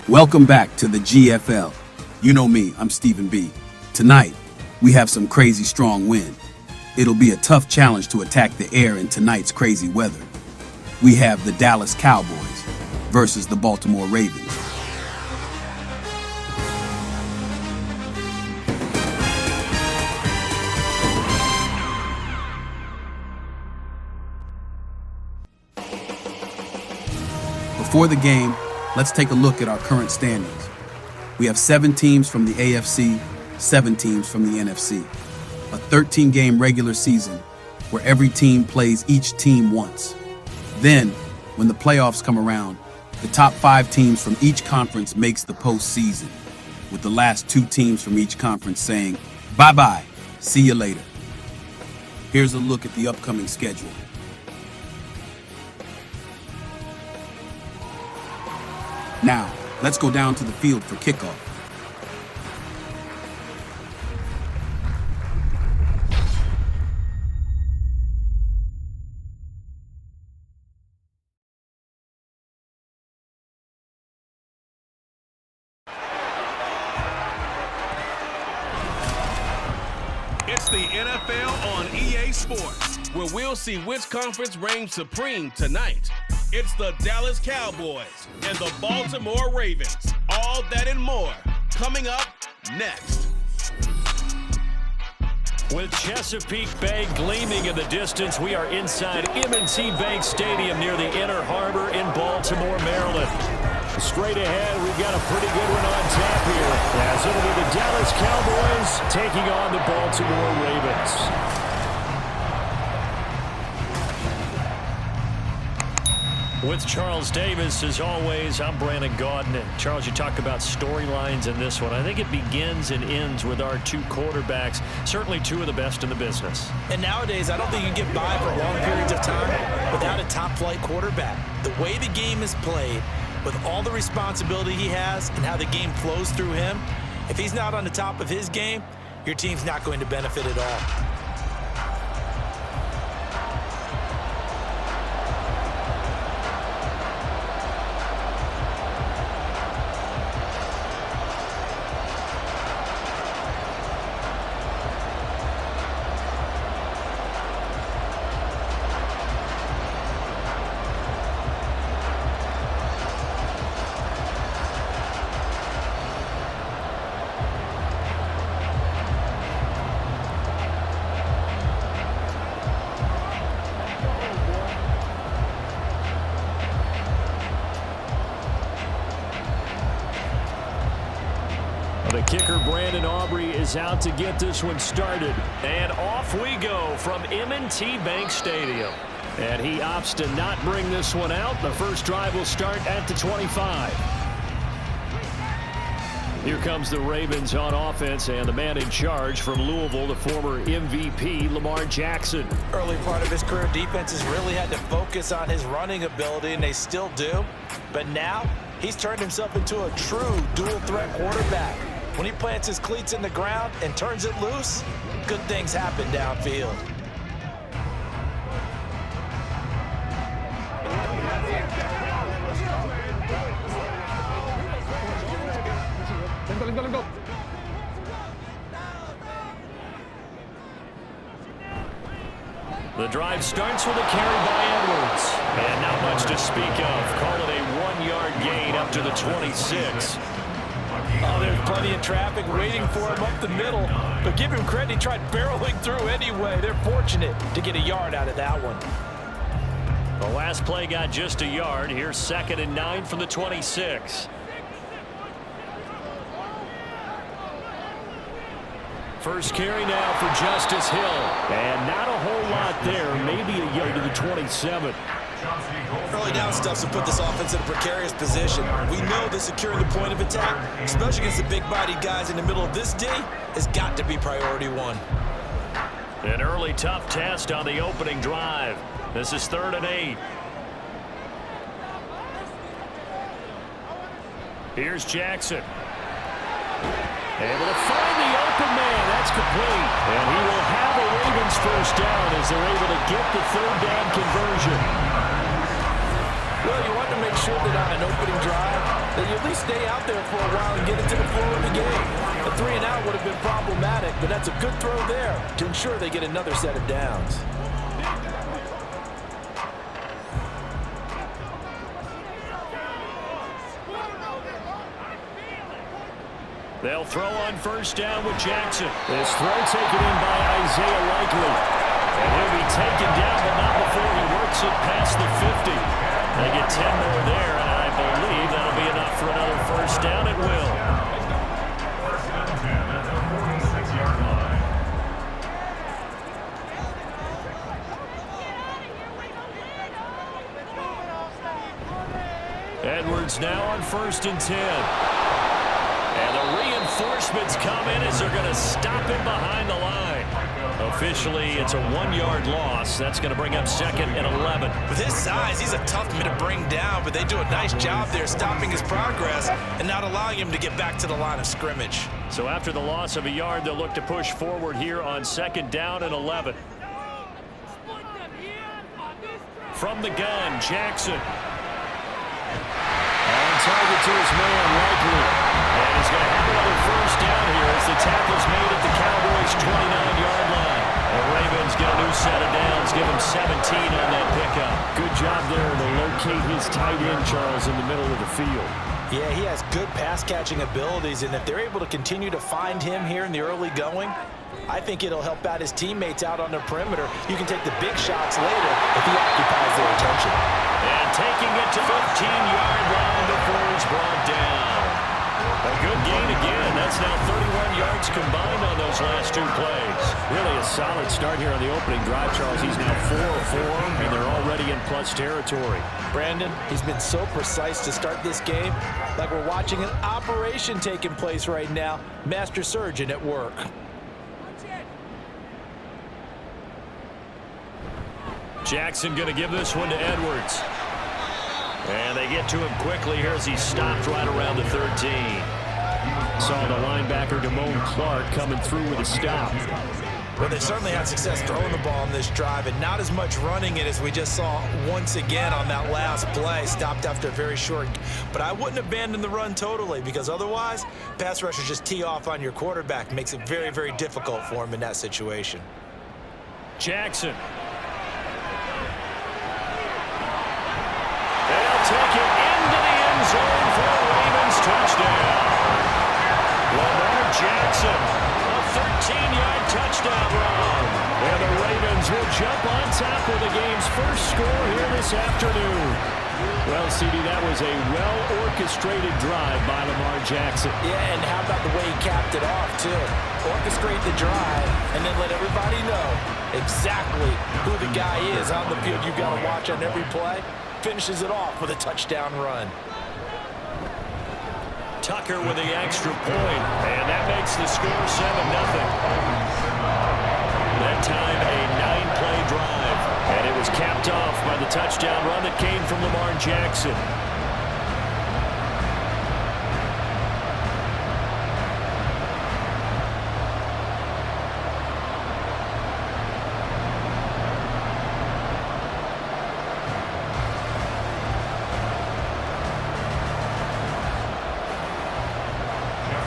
Welcome back to the GFL. You know me, I'm Stephen B. Tonight, we have some crazy strong wind. It'll be a tough challenge to attack the air in tonight's crazy weather. We have the Dallas Cowboys versus the Baltimore Ravens. Before the game, let's take a look at our current standings. We have 7 teams from the AFC, 7 teams from the NFC. A 13-game regular season where every team plays each team once. Then, when the playoffs come around, the top 5 teams from each conference makes the postseason, with the last 2 teams from each conference saying, bye-bye, see you later. Here's a look at the upcoming schedule. Now, let's go down to the field for kickoff. It's the NFL on EA Sports, where we'll see which conference reigns supreme tonight. It's the Dallas Cowboys and the Baltimore Ravens. All that and more coming up next. With Chesapeake Bay gleaming in the distance, we are inside M&T Bank Stadium near the Inner Harbor in Baltimore, Maryland. Straight ahead, we've got a pretty good one on tap here, as it'll be the Dallas Cowboys taking on the Baltimore Ravens. With Charles Davis, as always, I'm Brandon Gaudin. And Charles, you talk about storylines in this one. I think it begins and ends with our 2 quarterbacks, certainly 2 of the best in the business. And nowadays, I don't think you can get by for long periods of time without a top-flight quarterback. The way the game is played, with all the responsibility he has and how the game flows through him, if he's not on the top of his game, your team's not going to benefit at all. The kicker, Brandon Aubrey, is out to get this one started. And off we go from M&T Bank Stadium. And he opts to not bring this one out. The first drive will start at the 25. Here comes the Ravens on offense, and the man in charge from Louisville, the former MVP, Lamar Jackson. Early part of his career, defenses really had to focus on his running ability, and they still do. But now, he's turned himself into a true dual-threat quarterback. When he plants his cleats in the ground and turns it loose, good things happen downfield. Let him go. The drive starts with a carry by Edwards. And not much to speak of. Call it a 1-yard gain up to the 26. Oh, there's plenty of traffic waiting for him up the middle. But give him credit, he tried barreling through anyway. They're fortunate to get a yard out of that one. The last play got just a yard. Here's 2nd and 9 from the 26. First carry now for Justice Hill. And not a whole lot there. Maybe a yard to the 27. Early down stuff to put this offense in a precarious position. We know that securing the point of attack, especially against the big-bodied guys in the middle of this D, has got to be priority 1. An early tough test on the opening drive. This is 3rd and 8. Here's Jackson. Able to find the open man. That's complete. And he will have a Ravens first down as they're able to get the 3rd down conversion. Well, you want to make sure that on an opening drive, that you at least stay out there for a while and get into the flow of the game. A 3-and-out would have been problematic, but that's a good throw there to ensure they get another set of downs. They'll throw on first down with Jackson. This throw taken in by Isaiah Likely. And he'll be taken down, but not before he works it past the 50. They get 10 more there, and I believe that'll be enough for another first down. It will. Edwards now on 1st and 10. And the reinforcements come in as they're going to stop him behind the line. Officially, it's a 1-yard loss. That's going to bring up 2nd and 11. With his size, he's a tough man to bring down, but they do a nice job there stopping his progress and not allowing him to get back to the line of scrimmage. So after the loss of a yard, they'll look to push forward here on 2nd down and 11. From the gun, Jackson. On target to his man, Likely. And he's going to have another first down here as the tackle's made at the Cowboys' 29-yard line. The Ravens get a new set of downs, give him 17 on that pickup. Good job there to locate his tight end, Charles, in the middle of the field. Yeah, he has good pass-catching abilities, and if they're able to continue to find him here in the early going, I think it'll help out his teammates out on the perimeter. You can take the big shots later if he occupies their attention. And taking it to 15-yard line before he's brought down. A good gain again. That's now 31 yards combined on those last 2 plays. Really a solid start here on the opening drive, Charles. He's now 4 of 4, and they're already in plus territory. Brandon, he's been so precise to start this game, like we're watching an operation taking place right now. Master surgeon at work. Jackson going to give this one to Edwards. And they get to him quickly here as he stopped right around the 13. Saw the linebacker, Damone Clark, coming through with a stop. Well, they certainly had success throwing the ball on this drive and not as much running it as we just saw once again on that last play. Stopped after a very short. But I wouldn't abandon the run totally because otherwise, pass rushers just tee off on your quarterback. Makes it very, very difficult for him in that situation. Jackson. Take it into the end zone for a Ravens touchdown. Lamar Jackson, a 13-yard touchdown run. And the Ravens will jump on top with the game's first score here this afternoon. Well, CD, that was a well-orchestrated drive by Lamar Jackson. Yeah, and how about the way he capped it off, too? Orchestrate the drive and then let everybody know exactly who the guy is on the field you've got to watch on every play. Finishes it off with a touchdown run. Tucker with the extra point, and that makes the score 7-0. That time a 9-play drive, and it was capped off by the touchdown run that came from Lamar Jackson.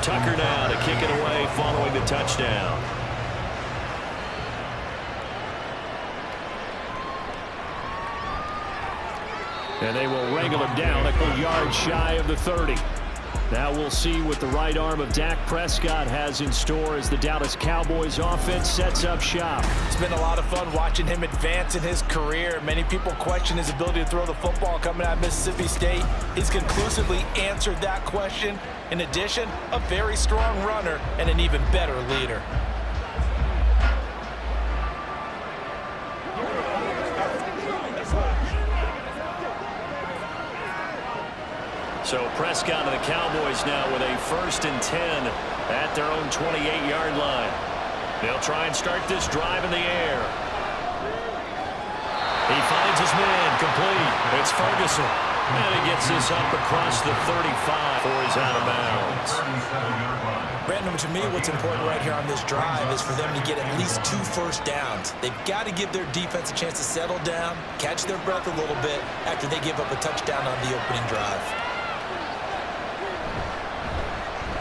Tucker now to kick it away following the touchdown. And they will wrangle him down a yard shy of the 30. Now we'll see what the right arm of Dak Prescott has in store as the Dallas Cowboys offense sets up shop. It's been a lot of fun watching him advance in his career. Many people question his ability to throw the football coming out of Mississippi State. He's conclusively answered that question. In addition, a very strong runner and an even better leader. So Prescott and the Cowboys now with a 1st and 10 at their own 28-yard line. They'll try and start this drive in the air. He finds his man complete. It's Ferguson. And he gets this up across the 35 before he's out of bounds. Brandon, to me, what's important right here on this drive is for them to get at least 2 first downs. They've got to give their defense a chance to settle down, catch their breath a little bit after they give up a touchdown on the opening drive.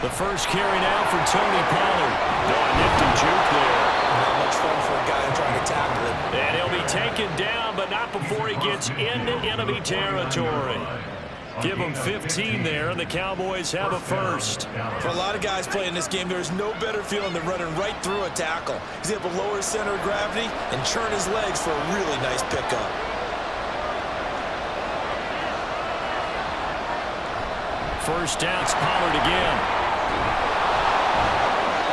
The first carry now for Tony Pollard. Oh, a nifty juke there. Not much fun for a guy trying to tackle it. And he'll be taken down, but not before he gets into enemy territory. Give him 15 there, and the Cowboys have a first. For a lot of guys playing this game, there's no better feeling than running right through a tackle. He's able to lower his center of gravity and churn his legs for a really nice pickup. First down, it's Pollard again.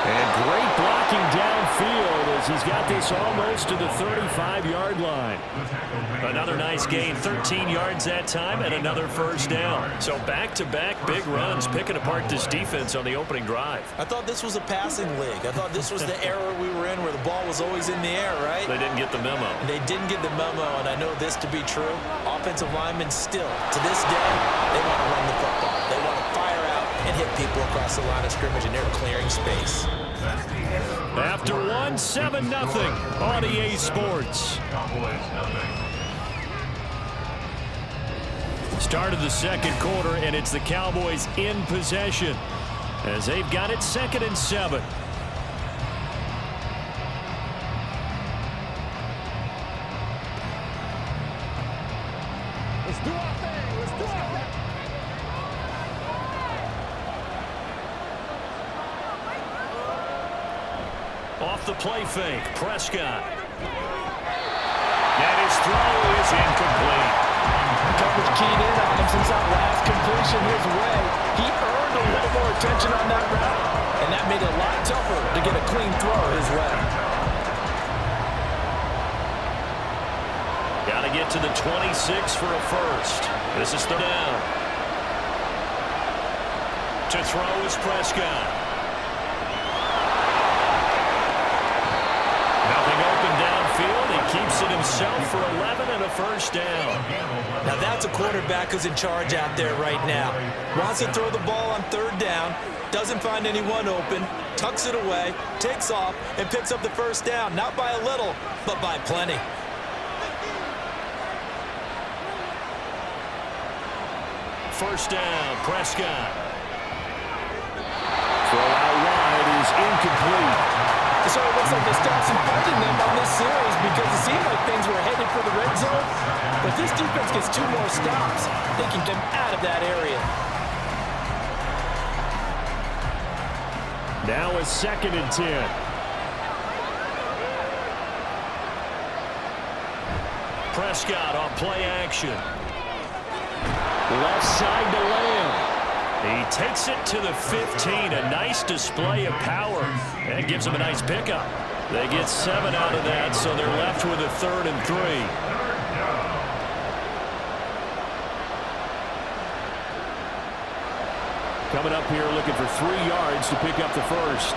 And great blocking downfield as he's got this almost to the 35-yard line. Another nice gain, 13 yards that time, and another first down. So back-to-back big runs, picking apart this defense on the opening drive. I thought this was a passing league. I thought this was the era we were in where the ball was always in the air, right? They didn't get the memo. They didn't get the memo, and I know this to be true. Offensive linemen still, to this day, they want to run the football. They want to fire out and hit people across the line of scrimmage, and they're clearing space. After 1, 7-0 on EA Sports. Start of the second quarter, and it's the Cowboys in possession as they've got it 2nd and 7. Let's do our thing. Let's do our thing. Off the play fake, Prescott. And his throw is incomplete. Coverage keyed in on him since that last completion his way. He earned a little more attention on that route, and that made it a lot tougher to get a clean throw his way. Got to get to the 26 for a first. This is third down. To throw is Prescott. Nothing open downfield. He keeps it himself for 11 and a first down. Now that's a quarterback who's in charge out there right now. Wants to throw the ball on third down, doesn't find anyone open, tucks it away, takes off, and picks up the first down. Not by a little, but by plenty. First down, Prescott. Throw out wide is incomplete. So it looks like the stats inviting them on this series because it seemed like things were headed for the red zone. But this defense gets 2 more stops, taking them out of that area. Now a 2nd and 10. Prescott on play action. Left side to Lamb. He takes it to the 15. A nice display of power. And gives him a nice pickup. They get 7 out of that, so they're left with a 3rd and 3. Coming up here looking for 3 yards to pick up the first.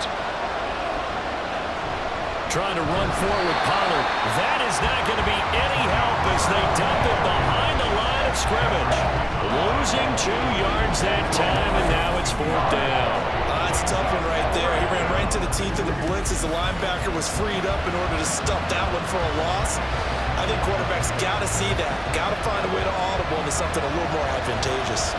Trying to run forward with Pollard. That is not going to be any help as they dump it behind the line of scrimmage. Losing 2 yards that time, and now it's 4th down. That's a tough one right there. He ran right to the teeth of the blitz as the linebacker was freed up in order to stop that one for a loss. I think quarterbacks got to see that. Got to find a way to audible into something a little more advantageous.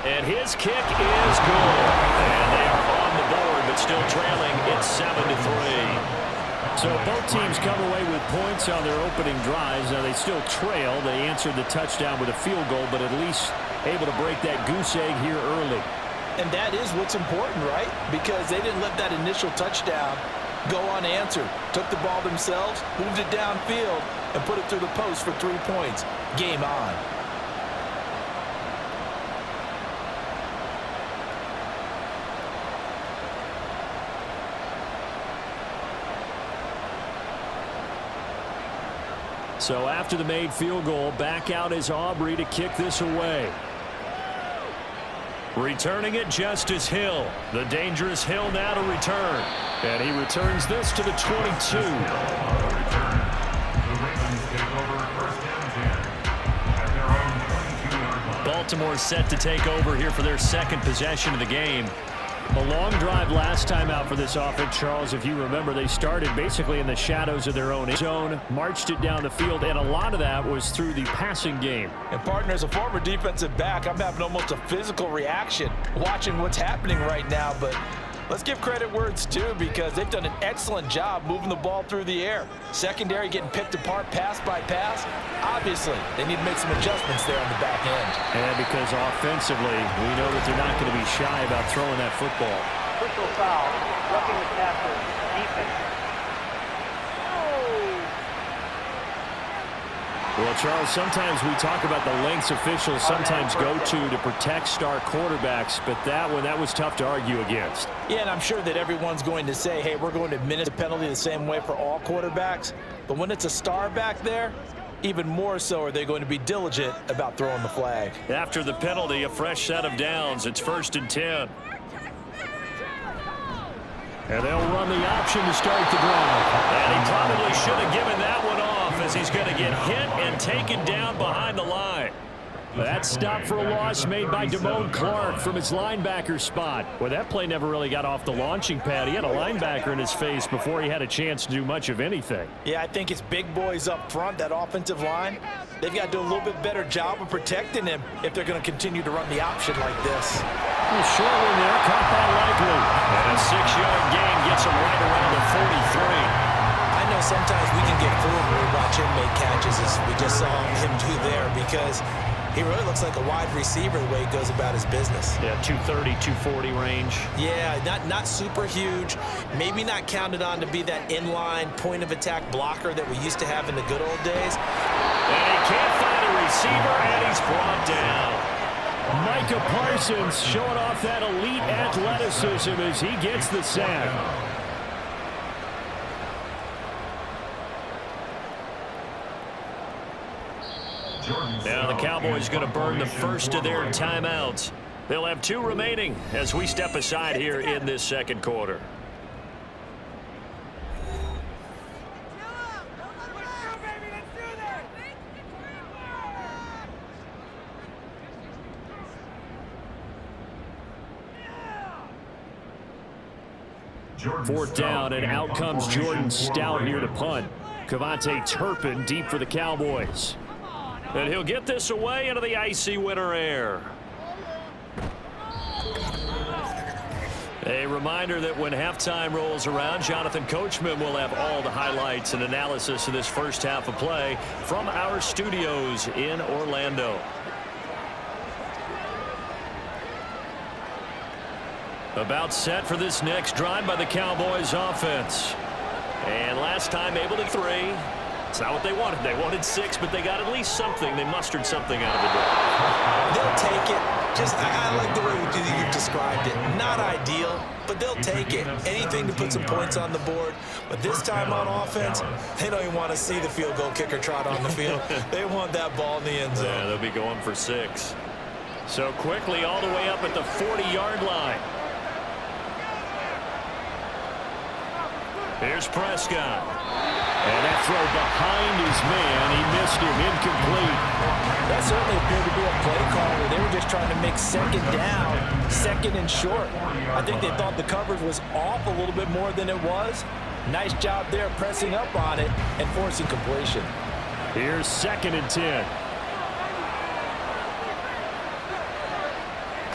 And his kick is good. And they are on the board, but still trailing. It's 7-3. So both teams come away with points on their opening drives. Now they still trail. They answered the touchdown with a field goal, but at least able to break that goose egg here early. And that is what's important, right? Because they didn't let that initial touchdown go unanswered. Took the ball themselves, moved it downfield, and put it through the post for 3 points. Game on. So after the made field goal, back out is Aubrey to kick this away. Returning it, Justice Hill. The dangerous Hill now to return. And he returns this to the 22. Baltimore set to take over here for their 2nd possession of the game. A long drive last time out for this offense, Charles. If you remember, they started basically in the shadows of their own zone, marched it down the field, and a lot of that was through the passing game. And partner, as a former defensive back, I'm having almost a physical reaction watching what's happening right now. But let's give credit where it's due, because they've done an excellent job moving the ball through the air. Secondary getting picked apart pass by pass. Obviously, they need to make some adjustments there on the back end. And because offensively, we know that they're not going to be shy about throwing that football. Personal foul, roughing the passer, defense. Well, Charles, sometimes we talk about the lengths officials sometimes go to protect star quarterbacks, but that was tough to argue against. Yeah, and I'm sure that everyone's going to say, hey, we're going to administer the penalty the same way for all quarterbacks. But when it's a star back there, even more so are they going to be diligent about throwing the flag. After the penalty, a fresh set of downs. It's 1st and 10. And they'll run the option to start the drive. And he probably should have given that one off, as he's going to get hit and taken down behind the line. That stop for a loss made by Damone Clark from his linebacker spot. Well, that play never really got off the launching pad. He had a linebacker in his face before he had a chance to do much of anything. Yeah, I think it's big boys up front, that offensive line. They've got to do a little bit better job of protecting him if they're going to continue to run the option like this. Well, short one there, caught by Likely. And a 6-yard gain gets him right around the 43. I know sometimes we can get fooled when we watch him make catches, as we just saw him do there, because he really looks like a wide receiver the way he goes about his business. Yeah, 230, 240 range. Yeah, not super huge. Maybe not counted on to be that inline point-of-attack blocker that we used to have in the good old days. And he can't find a receiver, and he's brought down. Micah Parsons showing off that elite athleticism as he gets the sack. Now the Cowboys going to burn the first of their timeouts. They'll have 2 remaining as we step aside here in this second quarter. Fourth down, and out comes Jordan Stout here to punt. Cavante Turpin deep for the Cowboys. And he'll get this away into the icy winter air. A reminder that when halftime rolls around, Jonathan Coachman will have all the highlights and analysis of this first half of play from our studios in Orlando. About set for this next drive by the Cowboys offense. And last time able to 3. It's not what they wanted. They wanted 6, but they got at least something. They mustered something out of the drive. They'll take it. I like the way you've described it. Not ideal, but they'll take it. Anything to put some points on the board. But this time on offense, they don't even want to see the field goal kicker trot on the field. They want that ball in the end zone. Yeah, they'll be going for 6. So quickly all the way up at the 40-yard line. Here's Prescott. And that throw behind his man. He missed him. Incomplete. That certainly appeared to be a play call where they were just trying to make 2nd down, 2nd and short. I think they thought the coverage was off a little bit more than it was. Nice job there pressing up on it and forcing completion. Here's 2nd and 10.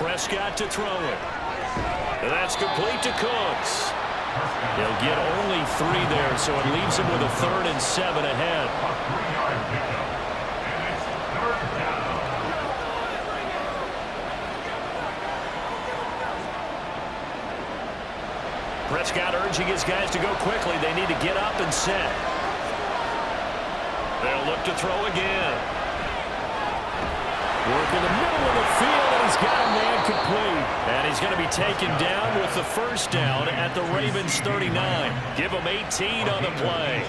Prescott to throw it. And that's complete to Cooks. He'll get only 3 there, so it leaves him with a 3rd and 7 ahead. Prescott urging his guys to go quickly. They need to get up and set. They'll look to throw again. Work in the middle of the field, and he's got a man complete. And he's going to be taken down with the first down at the Ravens 39. Give him 18 on the play.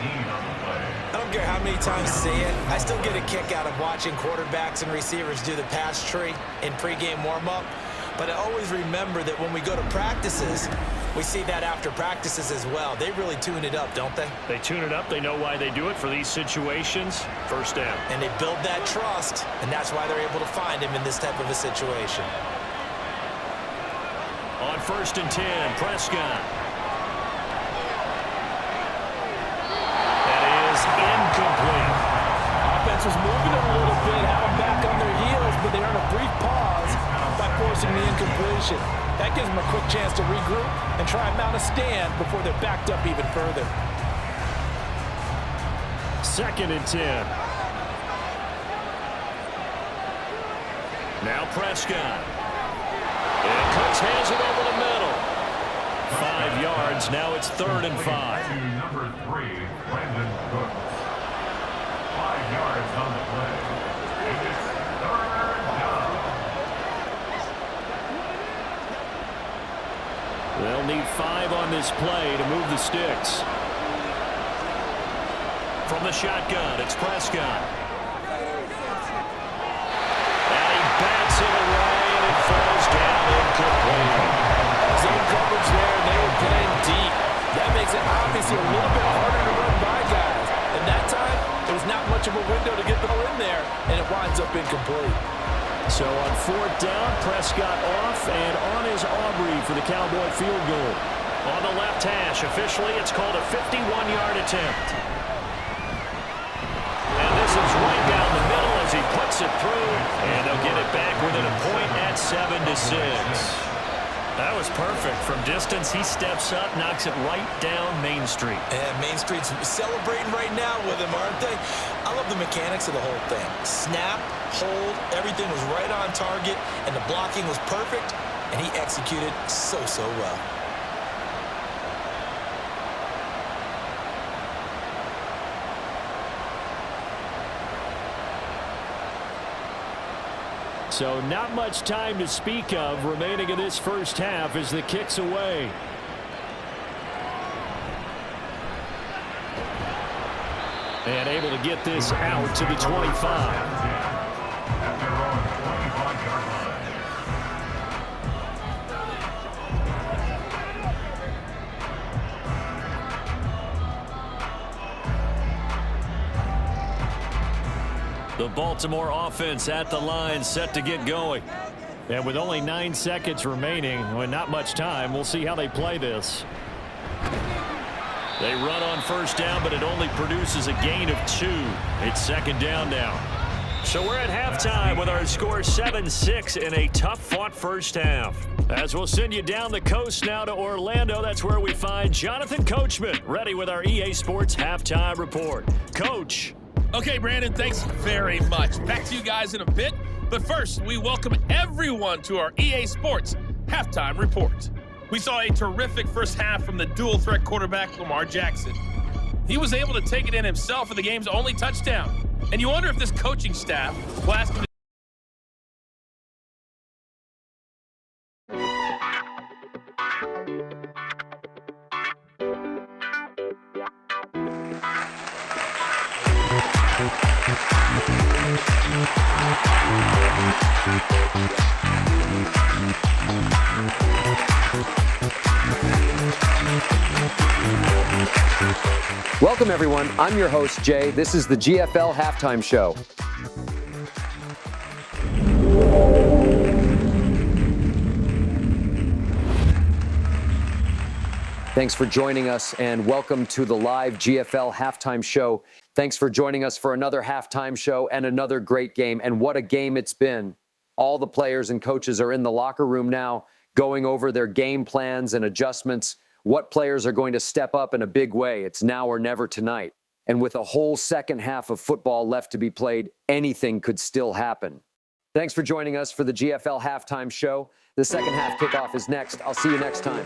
I don't care how many times I see it. I still get a kick out of watching quarterbacks and receivers do the pass tree in pregame warm-up. But I always remember that when we go to practices, we see that after practices as well. They really tune it up, don't they? They tune it up. They know why they do it for these situations. First down. And they build that trust, and that's why they're able to find him in this type of a situation. On 1st and 10, Prescott. That is incomplete. Offense was moving a little bit, had them back on their heels, but they earned a brief pause by forcing the incompletion. That gives them a quick chance to regroup and try and mount a stand before they're backed up even further. 2nd and 10. Now Prescott. And Cooks has it over the middle. 5 yards. Now it's 3rd and 5. Number 3, Brandon Cooks. 5 yards on the play. And it's 3rd down. They'll need 5 on this play to move the sticks. From the shotgun, it's Prescott. And he bats it away, and it falls down incomplete. Zone coverage there, and they were playing deep. That makes it obviously a little bit harder to run by guys. And that time, there was not much of a window to get the ball in there, and it winds up incomplete. So on 4th down, Prescott off, and on is Aubrey for the Cowboy field goal. On the left hash, officially, it's called a 51-yard attempt. And this is right down the middle as he puts it through, and they'll get it back within a point at 7-6. That was perfect. From distance, he steps up, knocks it right down Main Street. And Main Street's celebrating right now with him, aren't they? I love the mechanics of the whole thing. Snap, hold, everything was right on target, and the blocking was perfect, and he executed so well. So not much time to speak of remaining in this first half as the kick's away. And able to get this out to the 25. The Baltimore offense at the line, set to get going. And with only 9 seconds remaining, and not much time, we'll see how they play this. They run on 1st down, but it only produces a gain of 2. It's 2nd down now. So we're at halftime with our score 7-6 in a tough-fought first half. As we'll send you down the coast now to Orlando, that's where we find Jonathan Coachman, ready with our EA Sports Halftime Report. Coach. Okay, Brandon, thanks very much. Back to you guys in a bit. But first, we welcome everyone to our EA Sports Halftime Report. We saw a terrific first half from the dual-threat quarterback, Lamar Jackson. He was able to take it in himself for the game's only touchdown. And you wonder if this coaching staff will ask him to Welcome, everyone. I'm your host, Jay. This is the GFL Halftime Show. Thanks for joining us, and welcome to the live GFL Halftime Show. Thanks for joining us for another halftime show and another great game. And what a game it's been. All the players and coaches are in the locker room now, going over their game plans and adjustments. What players are going to step up in a big way? It's now or never tonight. And with a whole second half of football left to be played, anything could still happen. Thanks for joining us for the GFL Halftime Show. The second half kickoff is next. I'll see you next time.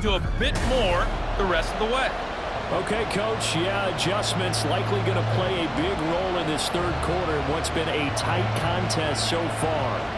do a bit more the rest of the way. Okay, Coach, yeah, adjustments likely going to play a big role in this third quarter in what's been a tight contest so far.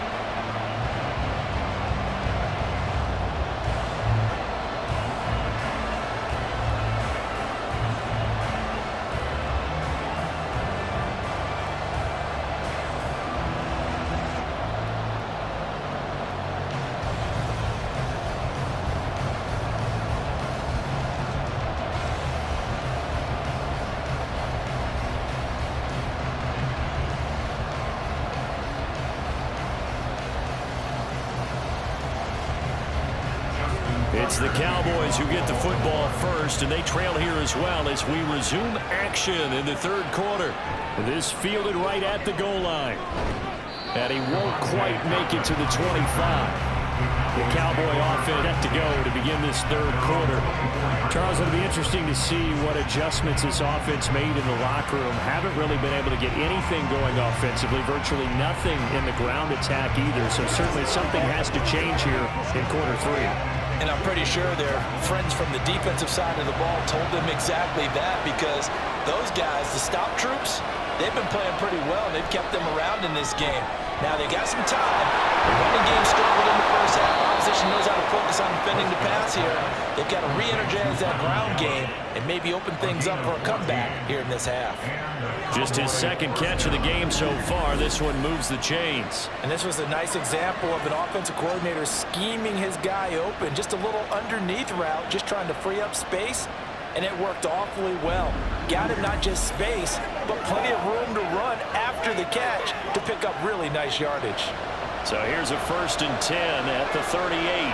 It's the Cowboys who get the football first, and they trail here as well as we resume action in the third quarter. This fielded right at the goal line. And he won't quite make it to the 25. The Cowboy offense set to go to begin this third quarter. Charles, it'll be interesting to see what adjustments this offense made in the locker room. Haven't really been able to get anything going offensively, virtually nothing in the ground attack either. So certainly something has to change here in quarter three. And I'm pretty sure their friends from the defensive side of the ball told them exactly that, because those guys, the stop troops, they've been playing pretty well, and they've kept them around in this game. Now, they got some time. The running game struggled in the first half. Opposition knows how to focus on defending the pass here. They've got to re-energize that ground game and maybe open things up for a comeback here in this half. Just his second catch of the game so far. This one moves the chains. And this was a nice example of an offensive coordinator scheming his guy open. Just a little underneath route, just trying to free up space, and it worked awfully well. Got him not just space, but plenty of room to run after the catch to pick up really nice yardage. So here's a 1st and 10 at the 38.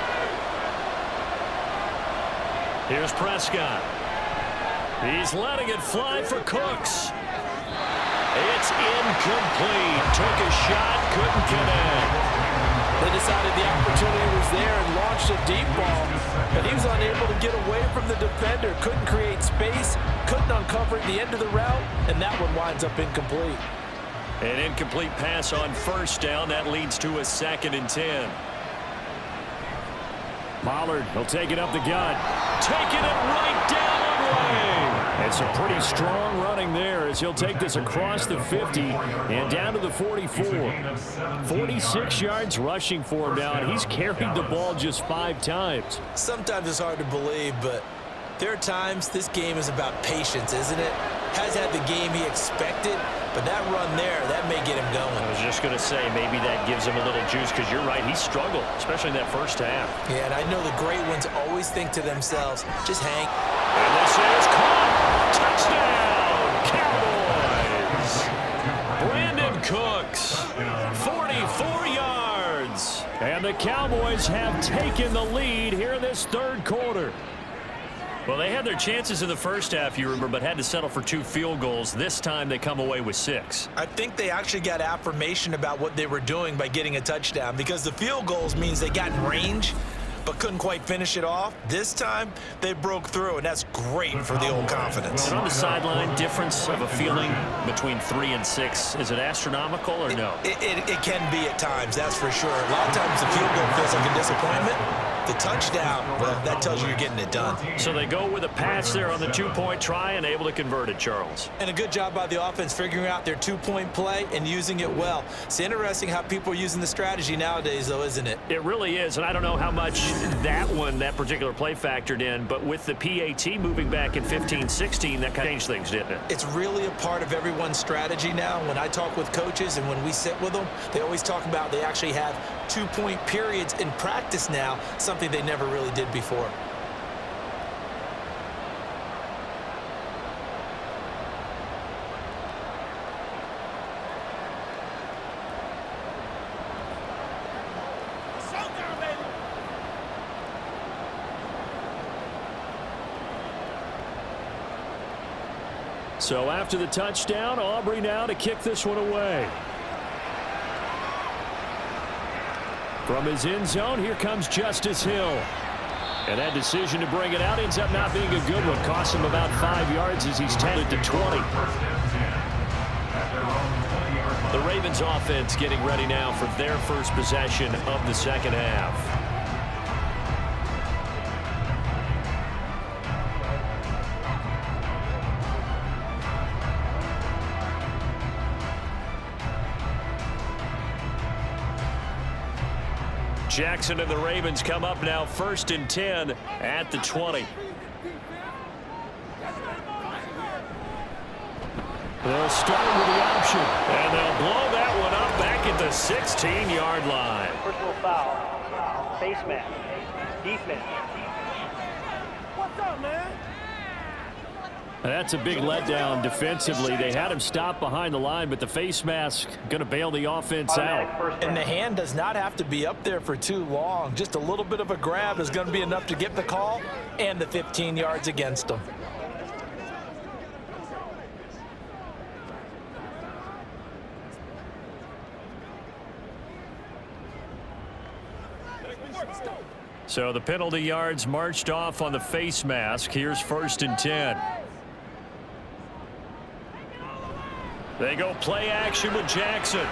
Here's Prescott. He's letting it fly for Cooks. It's incomplete. Took a shot, couldn't connect. They decided the opportunity was there and launched a deep ball, but he was unable to get away from the defender. Couldn't create space, couldn't uncover at the end of the route, and that one winds up incomplete. An incomplete pass on 1st down. That leads to a 2nd and 10. Pollard, he'll take it up the gut. Taking it right down the lane. It's a pretty strong running there as he'll take this across the 50 and down to the 44. 46 yards rushing for him now, and he's carried the ball just 5 times. Sometimes it's hard to believe, but there are times this game is about patience, isn't it? Has had the game he expected, but that run there, that may get him going. I was just going to say, maybe that gives him a little juice, because you're right, he struggled, especially in that first half. Yeah, and I know the great ones always think to themselves, just hang. And this is caught. Touchdown, Cowboys. Brandon Cooks, 44 yards. And the Cowboys have taken the lead here in this third quarter. Well, they had their chances in the first half, you remember, but had to settle for 2 field goals. This time they come away with 6. I think they actually got affirmation about what they were doing by getting a touchdown, because the field goals means they got in range but couldn't quite finish it off. This time they broke through, and that's great for the old confidence. And on the sideline, difference of a feeling between 3 and 6, is it astronomical or no? It can be at times, that's for sure. A lot of times the field goal feels like a disappointment. The touchdown, well, that tells you you're getting it done. So they go with a pass there on the 2-point try and able to convert it, Charles. And a good job by the offense figuring out their 2-point play and using it well. It's interesting how people are using the strategy nowadays, though, isn't it? It really is, and I don't know how much that particular play factored in, but with the PAT moving back in 15-16, that kind of changed things, didn't it? It's really a part of everyone's strategy now. When I talk with coaches and when we sit with them, they always talk about they actually have 2-point periods in practice now, something they never really did before. So after the touchdown, Aubrey now to kick this one away. From his end zone, here comes Justice Hill. And that decision to bring it out ends up not being a good one. Costs him about 5 yards as he's tackled to 20. The Ravens offense getting ready now for their first possession of the second half. Jackson and the Ravens come up now 1st and 10 at the 20. They'll start with the option, and they'll blow that one up back at the 16-yard line. Personal foul. Face mask. Defense. What's up, man? That's a big letdown defensively. They had him stop behind the line, but the face mask going to bail the offense out. And the hand does not have to be up there for too long. Just a little bit of a grab is going to be enough to get the call and the 15 yards against them. So the penalty yards marched off on the face mask. Here's 1st and 10. They go play action with Jackson. And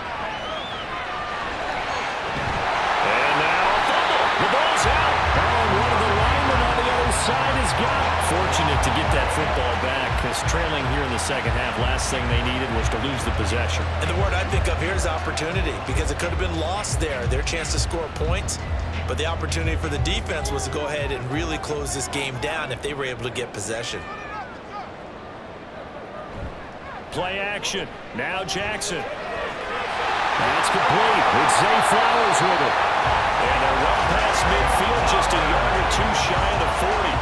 now a fumble. The ball's out. And one of the linemen on the other side has got it. Fortunate to get that football back, because trailing here in the second half, last thing they needed was to lose the possession. And the word I think of here is opportunity, because it could have been lost there. Their chance to score points. But the opportunity for the defense was to go ahead and really close this game down if they were able to get possession. Play action. Now Jackson. That's complete. It's Zay Flowers with it. And they're well past midfield, just a yard or two shy of the 40.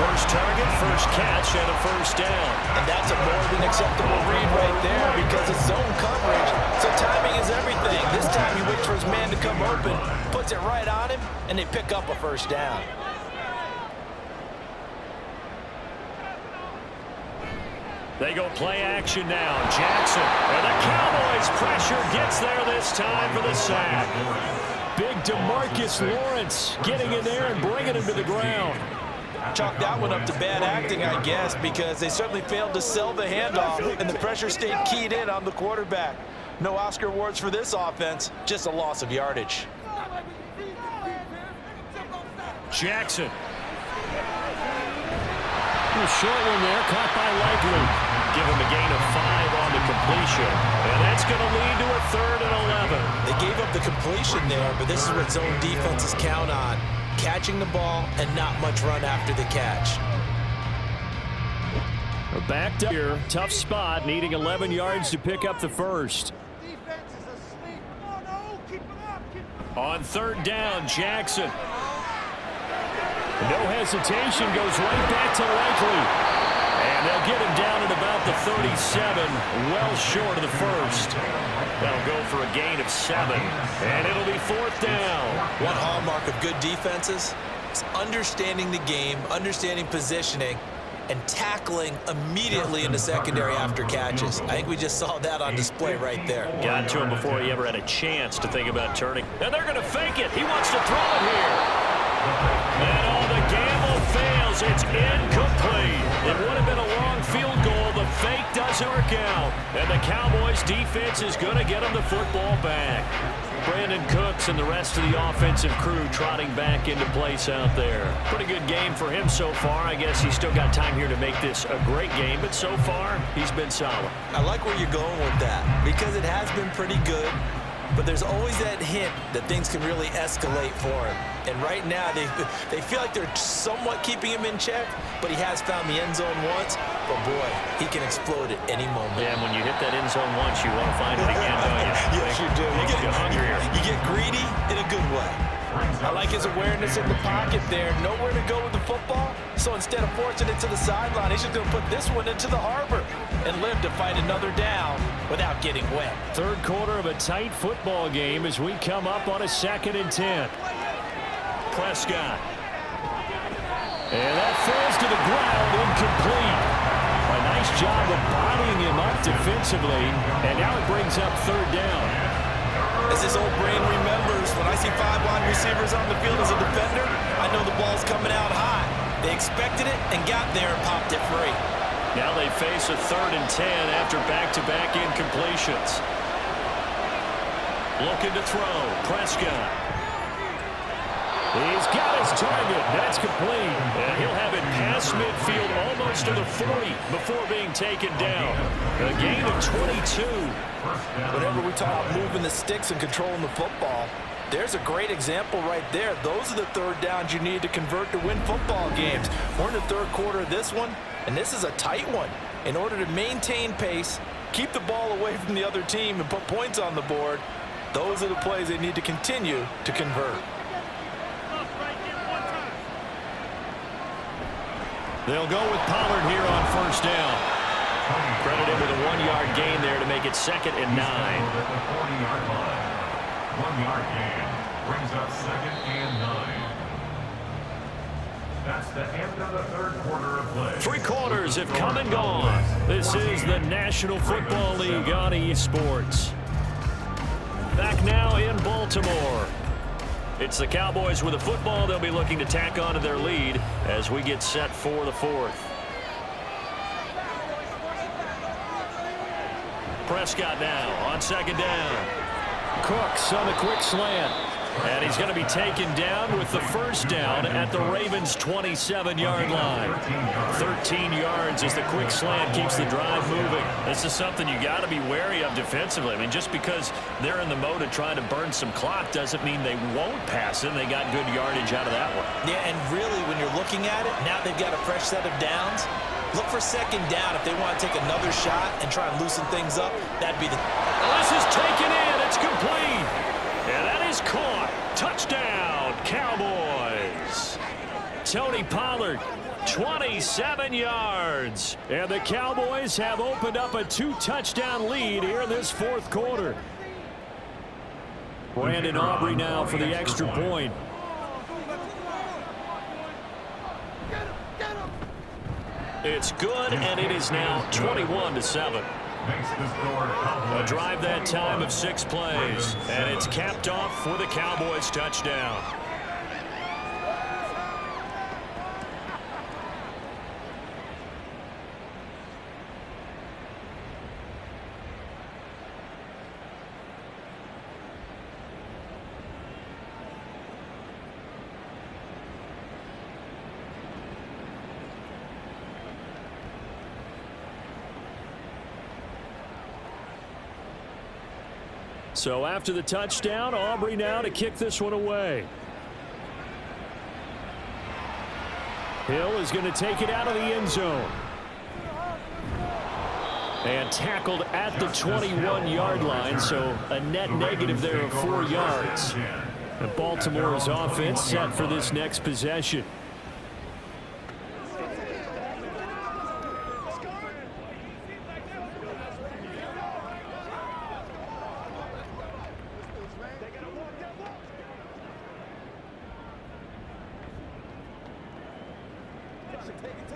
First target, first catch, and a first down. And that's a more than acceptable read right there, because it's zone coverage. So timing is everything. This time he waits for his man to come open, puts it right on him, and they pick up a first down. They go play action now. Jackson. And the Cowboys pressure gets there this time for the sack. Big DeMarcus Lawrence getting in there and bringing him to the ground. Chalk that one up to bad acting, I guess, because they certainly failed to sell the handoff, and the pressure stayed keyed in on the quarterback. No Oscar awards for this offense, just a loss of yardage. Jackson. A short one there, caught by Likely. Give him a gain of 5 on the completion. And that's going to lead to a 3rd and 11. They gave up the completion there, but this is what zone defenses count on. Catching the ball and not much run after the catch. We're backed up here. Tough spot, needing 11 yards to pick up the first. On 3rd down, Jackson. No hesitation, goes right back to Likely. And they'll get him down at about the 37, well short of the first. That'll go for a gain of 7, and it'll be 4th down. One hallmark of good defenses is understanding the game, understanding positioning, and tackling immediately in the secondary after catches. I think we just saw that on display right there. Got to him before he ever had a chance to think about turning. And they're going to fake it. He wants to throw it here. And the gamble fails. It's incomplete. It would have been a long field goal. The fake doesn't work out. And the Cowboys defense is going to get them the football back. Brandon Cooks and the rest of the offensive crew trotting back into place out there. Pretty good game for him so far. I guess he's still got time here to make this a great game, but so far, he's been solid. I like where you're going with that, because it has been pretty good, but there's always that hint that things can really escalate for him. And right now, they feel like they're somewhat keeping him in check, but he has found the end zone once. But boy, he can explode at any moment. Yeah, and when you hit that end zone once, you want to find it again, don't you? Yes, you do. You get greedy in a good way. I like his awareness in the pocket there. Nowhere to go with the football. So instead of forcing it to the sideline, he's just going to put this one into the harbor and live to fight another down without getting wet. 3rd quarter of a tight football game as we come up on a 2nd and 10. Prescott. And that falls to the ground, incomplete. A nice job of bodying him up defensively, and now it brings up 3rd down. As his old brain remembers, when I see 5 wide receivers on the field as a defender, I know the ball's coming out high. They expected it and got there and popped it free. Now they face a 3rd and 10 after back-to-back incompletions. Looking to throw, Prescott. He's got his target. That's complete. And he'll have it past midfield almost to the 40 before being taken down. A gain of 22. Whenever we talk about moving the sticks and controlling the football, There's a great example right there. Those are the third downs you need to convert to win football games. We're in the third quarter of this one, and this is a tight one. In order to maintain pace, keep the ball away from the other team, and put points on the board, those are the plays they need to continue to convert. They'll go with Pollard here on first down. Credited with a 1-yard gain there to make it 2nd and 9. At the 40-yard line. 1-yard gain brings up 2nd and 9. That's the end of the third quarter of play. 3 quarters have come and gone. This is the National Football League on EA Sports. Back now in Baltimore. It's the Cowboys with the football. They'll be looking to tack on to their lead as we get set for the 4th. Prescott now on 2nd down. Cooks on the quick slant. And he's going to be taken down with the first down at the Ravens' 27-yard line. 13 yards as the quick slant keeps the drive moving. This is something you got to be wary of defensively. I mean, just because they're in the mode of trying to burn some clock doesn't mean they won't pass it. They got good yardage out of that one. Yeah, and really, when you're looking at it, now they've got a fresh set of downs. Look for 2nd down if they want to take another shot and try and loosen things up. That'd be the... This is taken in. It's complete. And that is caught. Touchdown, Cowboys. Tony Pollard, 27 yards. And the Cowboys have opened up a 2-touchdown lead here in this 4th quarter. Brandon Aubrey now for the extra point. It's good, and it is now 21-7. A drive that time of 6 plays, and it's capped off for the Cowboys touchdown. So after the touchdown, Aubrey now to kick this one away. Hill is going to take it out of the end zone. And tackled at the 21-yard line, so a net negative there of 4 yards. And Baltimore's offense set for this next possession.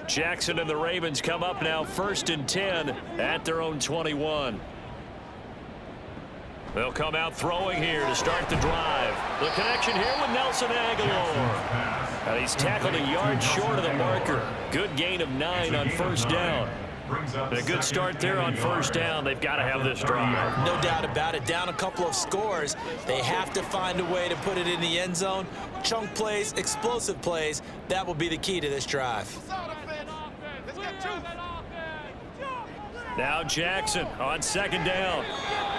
Jackson and the Ravens come up now 1st and 10 at their own 21. They'll come out throwing here to start the drive. The connection here with Nelson Aguilar. And he's tackled a yard short of the marker. Good gain of 9 on first down. And a good start there on first down. They've got to have this drive. No doubt about it. Down a couple of scores. They have to find a way to put it in the end zone. Chunk plays, explosive plays. That will be the key to this drive. Now Jackson on 2nd down.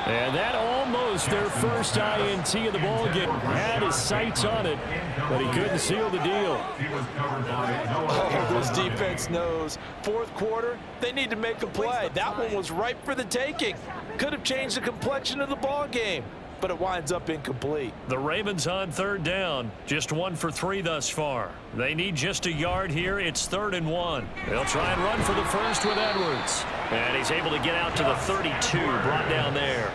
And that almost their first INT of the ballgame. Had his sights on it, but he couldn't seal the deal. Oh, this defense knows. 4th quarter, they need to make a play. That one was ripe for the taking. Could have changed the complexion of the ballgame, but it winds up incomplete. The Ravens on 3rd down, just 1 for 3 thus far. They need just a yard here. It's 3rd and 1. They'll try and run for the first with Edwards. And he's able to get out to the 32, brought down there.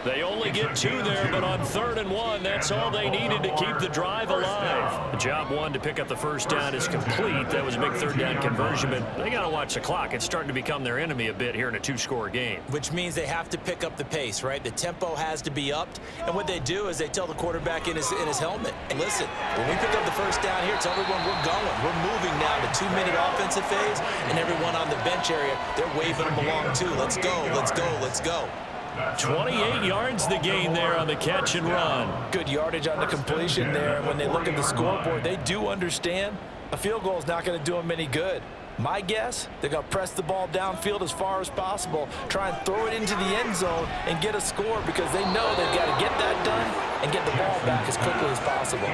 They only get 2 there, but on 3rd and 1, that's all they needed to keep the drive alive. The job 1 to pick up the first down is complete. That was a big 3rd down conversion, but they got to watch the clock. It's starting to become their enemy a bit here in a 2-score game. Which means they have to pick up the pace, right? The tempo has to be upped, and what they do is they tell the quarterback in his helmet, hey, listen, when we pick up the first down here, tell everyone we're going. We're moving now to 2-minute offensive phase, and everyone on the bench area, they're waving them along too. Let's go, let's go, let's go. 28 yards the gain there on the catch and run. Good yardage on the completion there. And when they look at the scoreboard, they do understand a field goal is not going to do them any good. My guess, they're going to press the ball downfield as far as possible, try and throw it into the end zone and get a score because they know they've got to get that done and get the ball back as quickly as possible.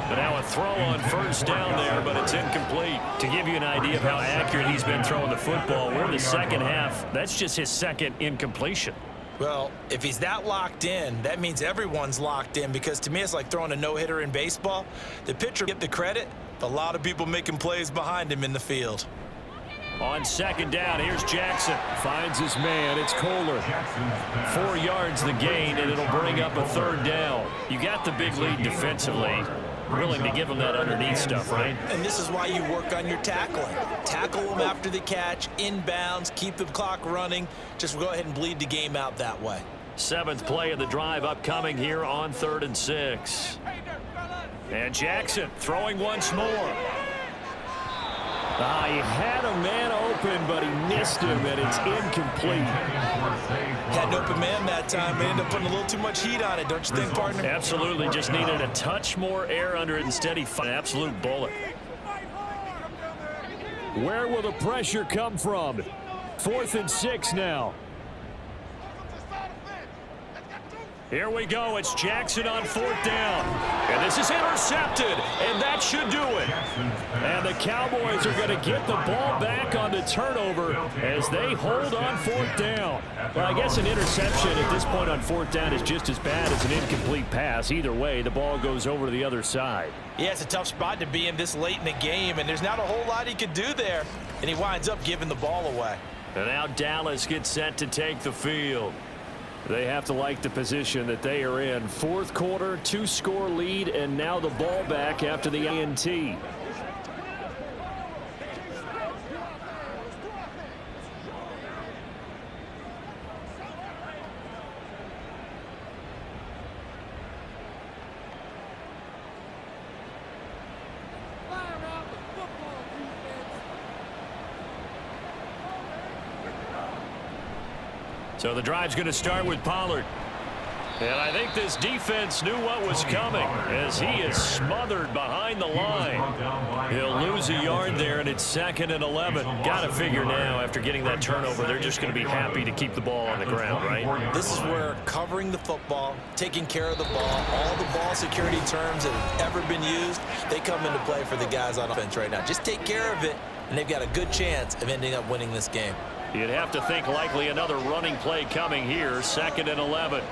But now a throw on first down there, but it's incomplete. To give you an idea of how accurate he's been throwing the football, we're in the second half. That's just his second incompletion. Well, if he's that locked in, that means everyone's locked in because to me it's like throwing a no-hitter in baseball. The pitcher gets the credit, but a lot of people making plays behind him in the field. On second down, here's Jackson. Finds his man. It's Kohler. 4 yards the gain, and it'll bring up a third down. You got the big lead defensively. Willing to give him that underneath stuff, right? And this is why you work on your tackling. Tackle them after the catch, inbounds, keep the clock running. Just go ahead and bleed the game out that way. 7th play of the drive upcoming here on 3rd and 6. And Jackson throwing once more. He had a man open, but he missed him, and it's incomplete. Had an open man that time, but ended up putting a little too much heat on it, don't you think, partner? Absolutely. Just needed a touch more air under it. Instead, he found an absolute bullet. Where will the pressure come from? 4th and 6 now. Here we go. It's Jackson on 4th down. And this is intercepted, and that should do it. And the Cowboys are going to get the ball back on the turnover as they hold on 4th down. Well, I guess an interception at this point on 4th down is just as bad as an incomplete pass. Either way, the ball goes over to the other side. Yeah, it's a tough spot to be in this late in the game, and there's not a whole lot he could do there. And he winds up giving the ball away. And now Dallas gets set to take the field. They have to like the position that they are in. 4th quarter, 2-score lead, and now the ball back after the INT. So the drive's going to start with Pollard. And I think this defense knew what was coming as he is smothered behind the line. He'll lose a yard there, and it's 2nd and 11. Got to figure now, after getting that turnover, they're just going to be happy to keep the ball on the ground, right? This is where covering the football, taking care of the ball, all the ball security terms that have ever been used, they come into play for the guys on offense right now. Just take care of it, and they've got a good chance of ending up winning this game. You'd have to think likely another running play coming here, 2nd and 11.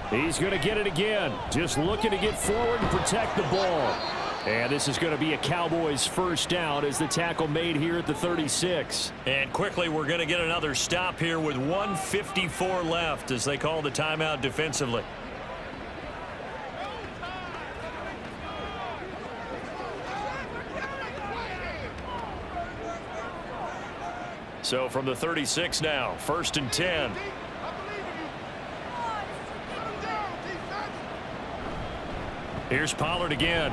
He's going to get it again. Just looking to get forward and protect the ball. And this is going to be a Cowboys first down as the tackle made here at the 36. And quickly, we're going to get another stop here with 1:54 left as they call the timeout defensively. So from the 36 now, 1st and 10. Here's Pollard again.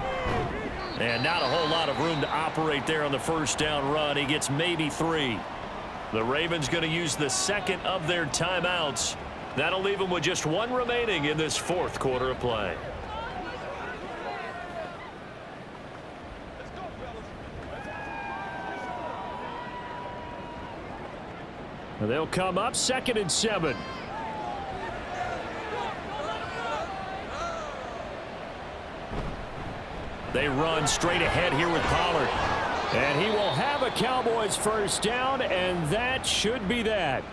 And not a whole lot of room to operate there on the first down run. He gets maybe 3. The Ravens going to use the 2nd of their timeouts. That'll leave them with just 1 remaining in this 4th quarter of play. They'll come up 2nd and 7. They run straight ahead here with Pollard. And he will have a Cowboys first down, and that should be that.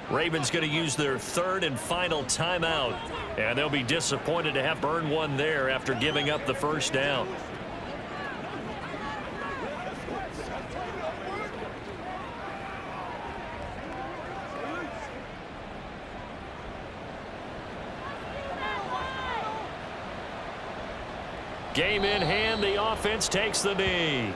Ravens going to use their 3rd and final timeout. And they'll be disappointed to have burned one there after giving up the first down. Game in hand, the offense takes the knee.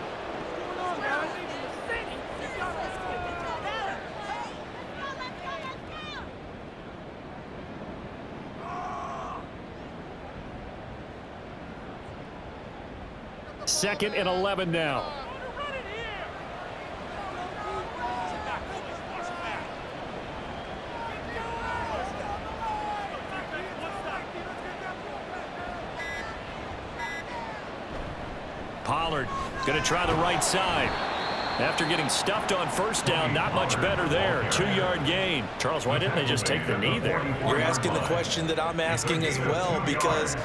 Second and 11 now. Going to try the right side. After getting stuffed on first down, not much better there. 2-yard gain. Charles, why didn't they just take the knee there? You're asking the question that I'm asking as well, because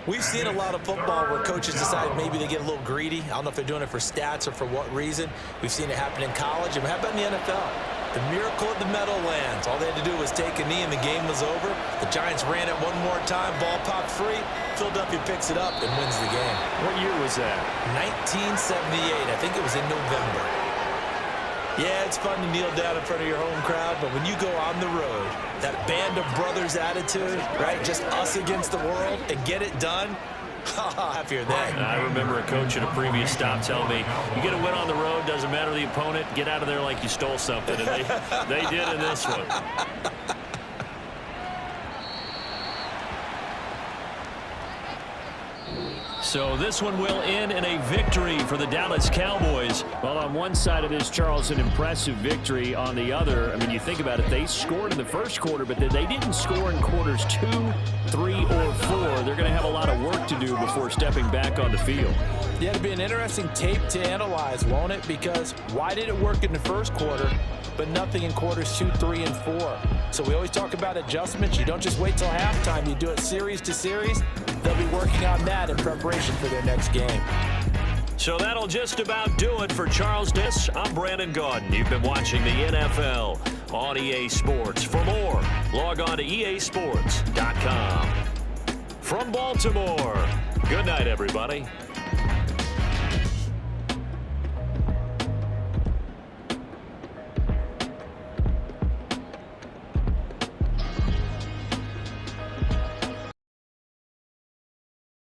we've seen a lot of football where coaches decide maybe they get a little greedy. I don't know if they're doing it for stats or for what reason. We've seen it happen in college. And how about in the NFL? The miracle of the Meadowlands. All they had to do was take a knee and the game was over. The Giants ran it one more time. Ball popped free. Philadelphia picks it up and wins the game. What year was that? 1978. I think it was in November. Yeah, it's fun to kneel down in front of your home crowd, but when you go on the road, that band of brothers attitude, right? Just us against the world and get it done. Happier than. I remember a coach at a previous stop telling me, you get a win on the road, doesn't matter the opponent, get out of there like you stole something. And they did in this one. So this one will end in a victory for the Dallas Cowboys. Well, on one side of this, Charles, an impressive victory. On the other, I mean, you think about it, they scored in the first quarter, but they didn't score in quarters 2, 3, or 4. They're going to have a lot of work to do before stepping back on the field. Yeah, it'll be an interesting tape to analyze, won't it? Because why did it work in the first quarter, but nothing in quarters 2, 3, and 4? So we always talk about adjustments. You don't just wait till halftime. You do it series to series. They'll be working on that in preparation for their next game. So that'll just about do it for Charles Diss. I'm Brandon Gaudin. You've been watching the NFL on EA Sports. For more, log on to easports.com. From Baltimore, good night, everybody.